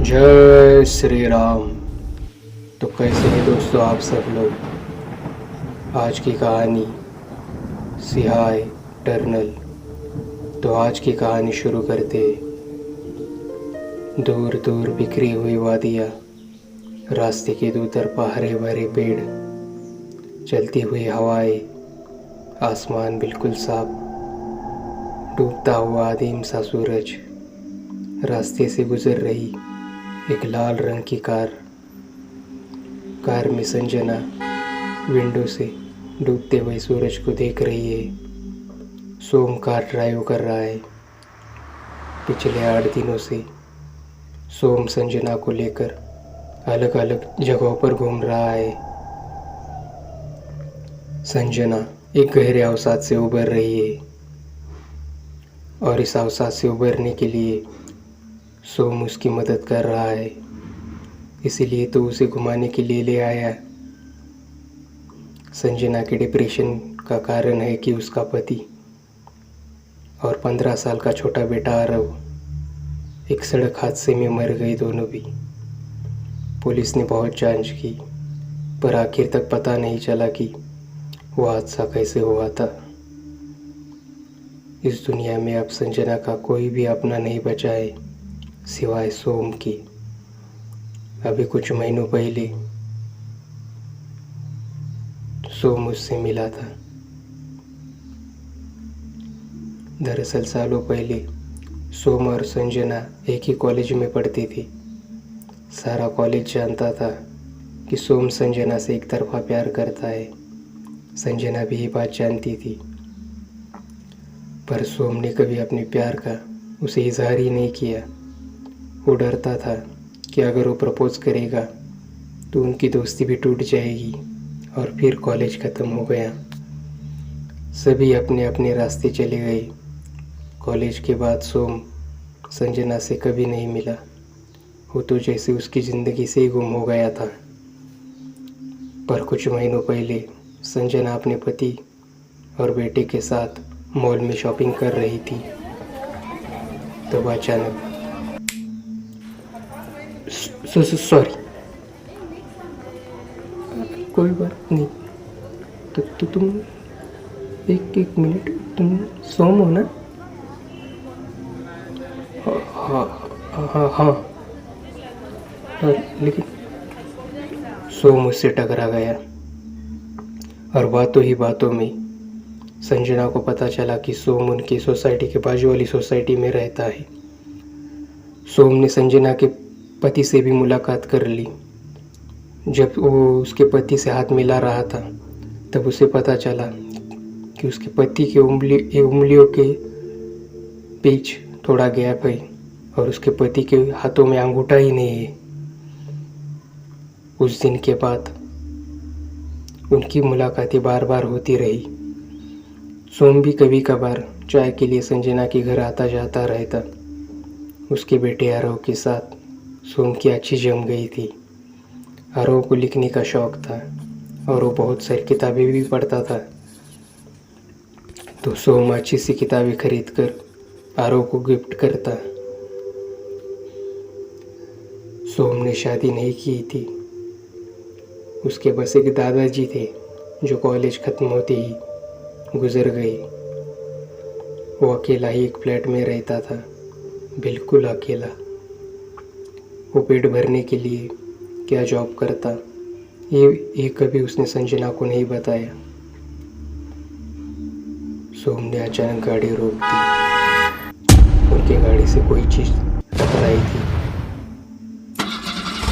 जय श्री राम। तो कैसे हैं दोस्तों आप सब लोग। आज की कहानी सिहाय टर्नल। तो आज की कहानी शुरू करते। दूर दूर बिखरी हुई वादियाँ, रास्ते के दो तरफा हरे भरे पेड़, चलती हुई हवाएं, आसमान बिल्कुल साफ, डूबता हुआ अदीम सा सूरज, रास्ते से गुजर रही एक लाल रंग की कार में संजना विंडो से डूबते हुए सूरज को देख रही है। सोम कार ड्राइव कर रहा है। पिछले 8 दिनों से सोम संजना को लेकर अलग अलग जगहों पर घूम रहा है। संजना एक गहरे अवसाद से उबर रही है और इस अवसाद से उबरने के लिए सोम उसकी मदद कर रहा है। इसीलिए तो उसे घुमाने के लिए ले आया। संजना के डिप्रेशन का कारण है कि उसका पति और 15 साल का छोटा बेटा आरव एक सड़क हादसे में मर गए दोनों भी। पुलिस ने बहुत जांच की पर आखिर तक पता नहीं चला कि वो हादसा कैसे हुआ था। इस दुनिया में अब संजना का कोई भी अपना नहीं बचा है सिवाय सोम की। अभी कुछ महीनों पहले सोम उससे मिला था। दरअसल सालों पहले सोम और संजना एक ही कॉलेज में पढ़ती थी। सारा कॉलेज जानता था कि सोम संजना से एक तरफा प्यार करता है। संजना भी ये बात जानती थी, पर सोम ने कभी अपने प्यार का उसे इजहार ही नहीं किया। वो डरता था कि अगर वो प्रपोज करेगा तो उनकी दोस्ती भी टूट जाएगी और फिर कॉलेज ख़त्म हो गया। सभी अपने अपने रास्ते चले गए। कॉलेज के बाद सोम संजना से कभी नहीं मिला। वो तो जैसे उसकी ज़िंदगी से ही गुम हो गया था। पर कुछ महीनों पहले संजना अपने पति और बेटे के साथ मॉल में शॉपिंग कर रही थी। तब अचानक सॉरी, कोई बात नहीं। तो तुम एक मिनट, तुम सोम हो ना? हाँ। लेकिन सोम उससे टकरा गया और बातों ही बातों में संजना को पता चला कि सोम उनकी सोसाइटी के बाजू वाली सोसाइटी में रहता है। सोम ने संजना के पति से भी मुलाकात कर ली। जब वो उसके पति से हाथ मिला रहा था तब उसे पता चला कि उसके पति के उंगलियों के बीच थोड़ा गैप है और उसके पति के हाथों में अंगूठा ही नहीं है। उस दिन के बाद उनकी मुलाकातें बार बार होती रही। सोम भी कभी कभार चाय के लिए संजना के घर आता जाता रहता। उसके बेटे आरव के साथ सोम की अच्छी जम गई थी। आरव को लिखने का शौक़ था और वो बहुत सारी किताबें भी पढ़ता था। तो सोम अच्छी सी किताबें खरीद कर आरव को गिफ्ट करता। सोम ने शादी नहीं की थी। उसके बस एक दादाजी थे जो कॉलेज ख़त्म होते ही गुज़र गए। वो अकेला ही एक फ्लैट में रहता था, बिल्कुल अकेला। वो पेट भरने के लिए क्या जॉब करता ये कभी उसने संजना को नहीं बताया। सोम ने अचानक गाड़ी रोक दी। उनके गाड़ी से कोई चीज़ टकराई थी।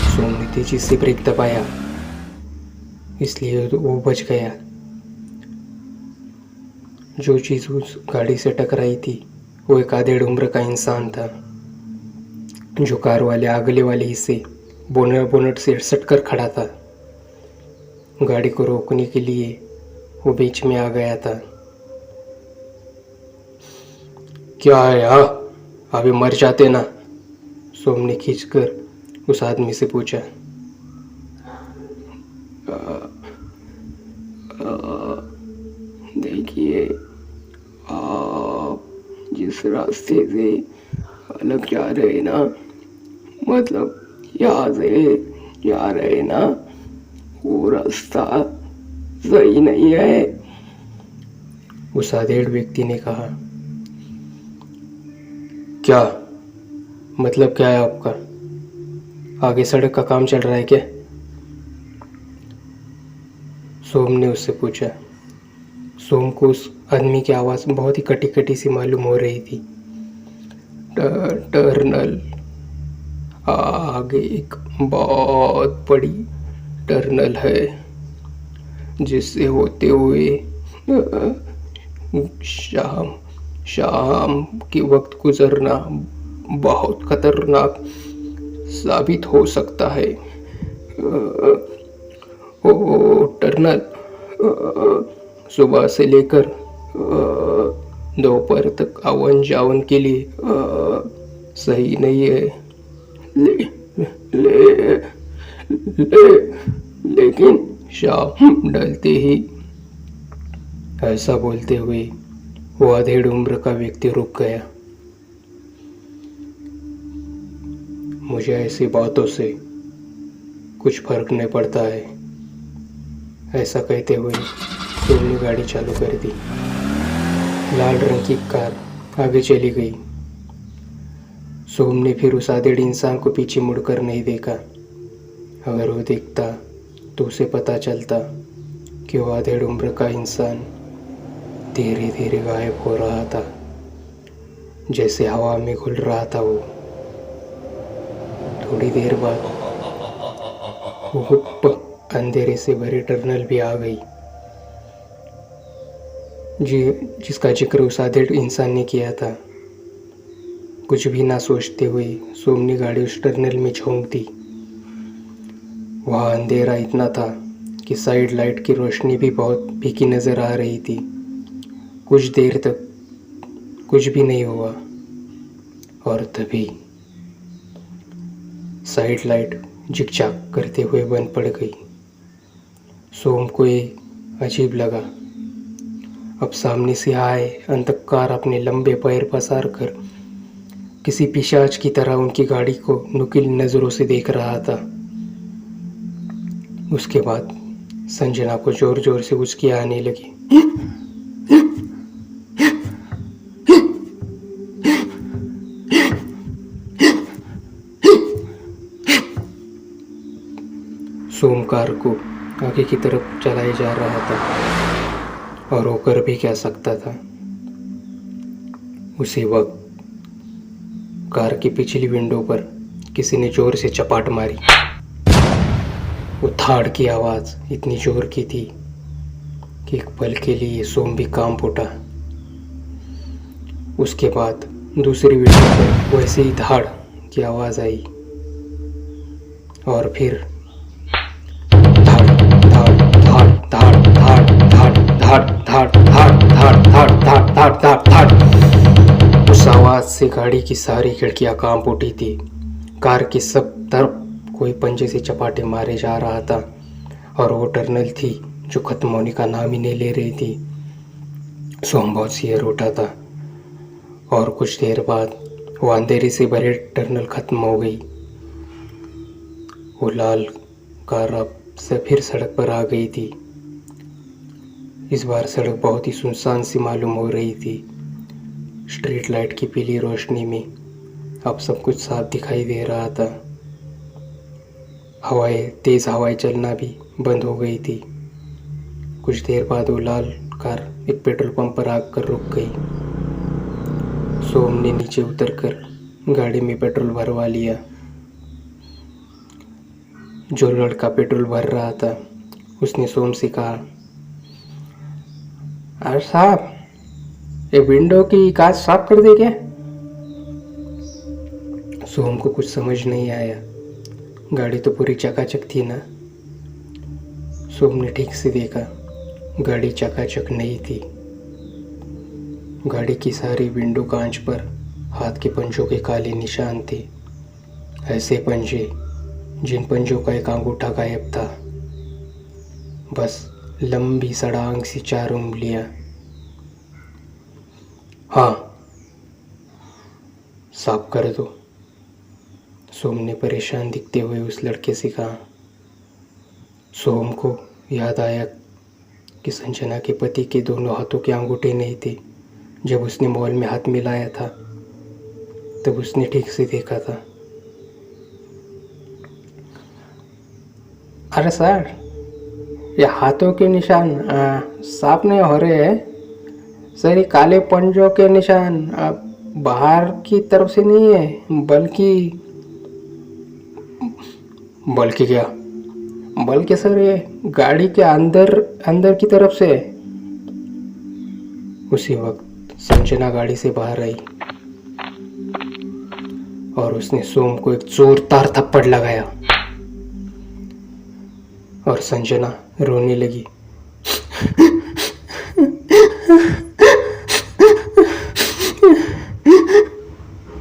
सोम ने तेजी से ब्रेक दबाया, इसलिए वो बच गया। जो चीज़ उस गाड़ी से टकराई थी वो एक आधेड़ उम्र का इंसान था जो कार वाले अगले वाले हिस्से बोनट से सटकर खड़ा था। गाड़ी को रोकने के लिए वो बीच में आ गया था। क्या है हाँ, अभी मर जाते ना? सोम ने खींचकर उस आदमी से पूछा। देखिए, आप जिस रास्ते से अलग जा रहे हैं ना, मतलब यहाँ से जा रहे ना, वो रास्ता सही नहीं है, उस अधेड़ व्यक्ति ने कहा। क्या मतलब, क्या है आपका? आगे सड़क का काम चल रहा है क्या? सोम ने उससे पूछा। सोम को उस आदमी की आवाज़ बहुत ही कटी कटी सी मालूम हो रही थी। टर्नल, आगे एक बहुत बड़ी टर्नल है, जिससे होते हुए शाम शाम के वक्त गुजरना बहुत खतरनाक साबित हो सकता है। ओ टर्नल सुबह से लेकर दोपहर तक आवन जावन के लिए सही नहीं है। ले, ले, ले, लेकिन शाम ढलते ही, ऐसा बोलते हुए वो अधेड़ उम्र का व्यक्ति रुक गया। मुझे ऐसी बातों से कुछ फर्क नहीं पड़ता है, ऐसा कहते हुए सोम गाड़ी चालू कर दी। लाल रंग की कार आगे चली गई। सोम ने फिर उस अधेड़ इंसान को पीछे मुड़कर नहीं देखा। अगर वो देखता तो उसे पता चलता कि वो अधेड़ उम्र का इंसान धीरे धीरे गायब हो रहा था, जैसे हवा में घुल रहा था वो। थोड़ी देर बाद वो अंधेरे से भरी टर्नल भी आ गई, जिसका जिक्र उस अधेड़ इंसान ने किया था। कुछ भी ना सोचते हुए सोम ने गाड़ी उस टर्नल में झोंक दी। वहाँ अंधेरा इतना था कि साइड लाइट की रोशनी भी बहुत फीकी नज़र आ रही थी। कुछ देर तक कुछ भी नहीं हुआ, और तभी साइड लाइट झिकझाक करते हुए बंद पड़ गई। सोम को ये अजीब लगा। अब सामने से आए अंधकार अपने लंबे पैर पसार कर किसी पिशाच की तरह उनकी गाड़ी को नुकीली नज़रों से देख रहा था। उसके बाद संजना को जोर जोर से उचकी आने लगी। सोम कार को आगे की तरफ चलाए जा रहा था, और वो कर भी क्या सकता था। उसी वक्त कार की पिछली विंडो पर किसी ने जोर से चपाट मारी। वो थाड़ की आवाज़ इतनी जोर की थी कि एक पल के लिए सोम भी कांप उठा। उसके बाद दूसरी विंडो पर वैसे ही धाड़ की आवाज़ आई, और फिर धाड़ धाड़ धाड़ धाड़ धाड़ धाड़ धाड़ धाड़ धाड़ धाड़ धाड़ धाड़ धाड़ धाड़ धाड़। उस आवाज़ से गाड़ी की सारी खिड़कियां कांप उठी थी। कार की सब तरफ कोई पंजे से चपाटे मारे जा रहा था, और वो टर्नल थी जो खत्म होने का नाम ही नहीं ले रही थी। सोम बहुत सिर उठा था, और कुछ देर बाद वो अंधेरे से भरे टर्नल खत्म हो गई। वो लाल कार अब से फिर सड़क पर आ गई थी। इस बार सड़क बहुत ही सुनसान सी मालूम हो रही थी। स्ट्रीट लाइट की पीली रोशनी में अब सब कुछ साफ दिखाई दे रहा था। तेज़ हवाएं चलना भी बंद हो गई थी। कुछ देर बाद वो लाल कार एक पेट्रोल पंप पर आकर रुक गई। सोम ने नीचे उतरकर गाड़ी में पेट्रोल भरवा लिया। जो लड़का पेट्रोल भर रहा था उसने सोम से कहा, अरे साहब, ये विंडो की कांच साफ कर दे क्या? सोम को कुछ समझ नहीं आया। गाड़ी तो पूरी चकाचक थी ना। सोम ने ठीक से देखा, गाड़ी चकाचक नहीं थी। गाड़ी की सारी विंडो कांच पर हाथ के पंजों के काले निशान थे। ऐसे पंजे जिन पंजों का एक अंगूठा गायब था, बस लंबी सड़ांग सी 4 उंगलियां। हाँ, साफ कर दो, सोम ने परेशान दिखते हुए उस लड़के से कहा। सोम को याद आया कि संजना के पति के दोनों हाथों के अंगूठे नहीं थे। जब उसने मॉल में हाथ मिलाया था तब उसने ठीक से देखा था। अरे सर, ये हाथों के निशान साफ नहीं हो रहे हैं सर। ये काले पंजों के निशान बाहर की तरफ से नहीं है, बल्कि क्या? बल्कि सर ये गाड़ी के अंदर की तरफ से है। उसी वक्त संजना गाड़ी से बाहर आई और उसने सोम को एक जोरदार थप्पड़ लगाया और संजना रोने लगी।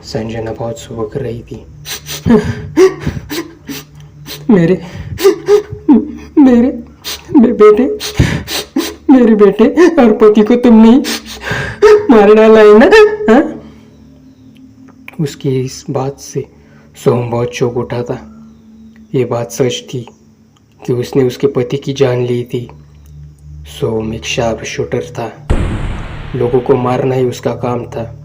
संजना बहुत सुबक रही थी। मेरे मेरे बेटे मेरे बेटे और पति को तुमने मार डाला है ना? हाँ? उसकी इस बात से सोम बहुत चौंक उठा था। ये बात सच थी कि उसने उसके पति की जान ली थी। सोम एक शार्प शूटर था, लोगों को मारना ही उसका काम था।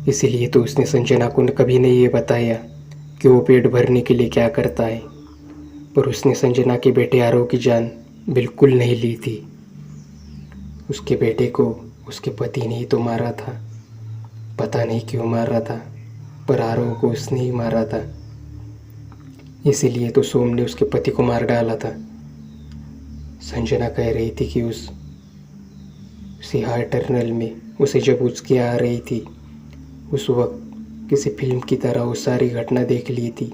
इसीलिए तो उसने संजना को कभी नहीं ये बताया कि वो पेट भरने के लिए क्या करता है। पर उसने संजना के बेटे आरव की जान बिल्कुल नहीं ली थी। उसके बेटे को उसके पति ने ही तो मारा था। पता नहीं क्यों मारा था, पर आरव को उसने ही मारा था। इसीलिए तो सोम ने उसके पति को मार डाला था। संजना कह रही थी कि उसी हाई टनल में उसे जब उसकी आ रही थी, उस वक्त किसी फिल्म की तरह वो सारी घटना देख ली थी।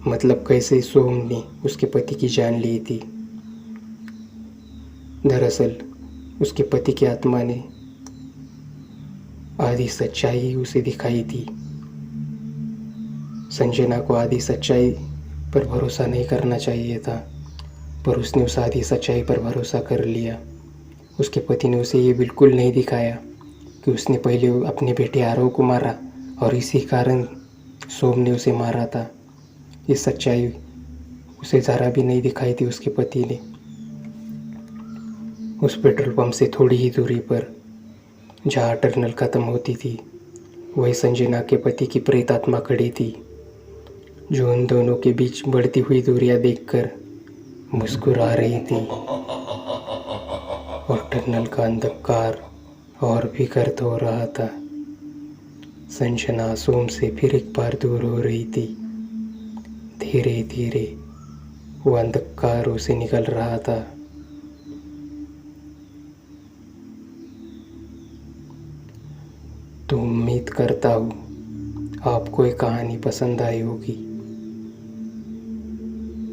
मतलब कैसे सोम ने उसके पति की जान ली थी। दरअसल उसके पति की आत्मा ने आधी सच्चाई उसे दिखाई थी। संजना को आधी सच्चाई पर भरोसा नहीं करना चाहिए था, पर उसने उस आधी सच्चाई पर भरोसा कर लिया। उसके पति ने उसे ये बिल्कुल नहीं दिखाया कि उसने पहले अपने बेटे आरव को मारा और इसी कारण सोम ने उसे मारा था। ये सच्चाई उसे ज़रा भी नहीं दिखाई थी उसके पति ने। उस पेट्रोल पंप से थोड़ी ही दूरी पर जहाँ टनल ख़त्म होती थी, वही संजना के पति की प्रेत आत्मा खड़ी थी, जो उन दोनों के बीच बढ़ती हुई दूरियां देखकर मुस्कुरा रही थी। और टनल का अंधकार और भी गर्द हो रहा था। संजना सोम से फिर एक बार दूर हो रही थी। धीरे धीरे वो अंधकार उसे निकल रहा था। तो उम्मीद करता हूँ आपको ये कहानी पसंद आई होगी।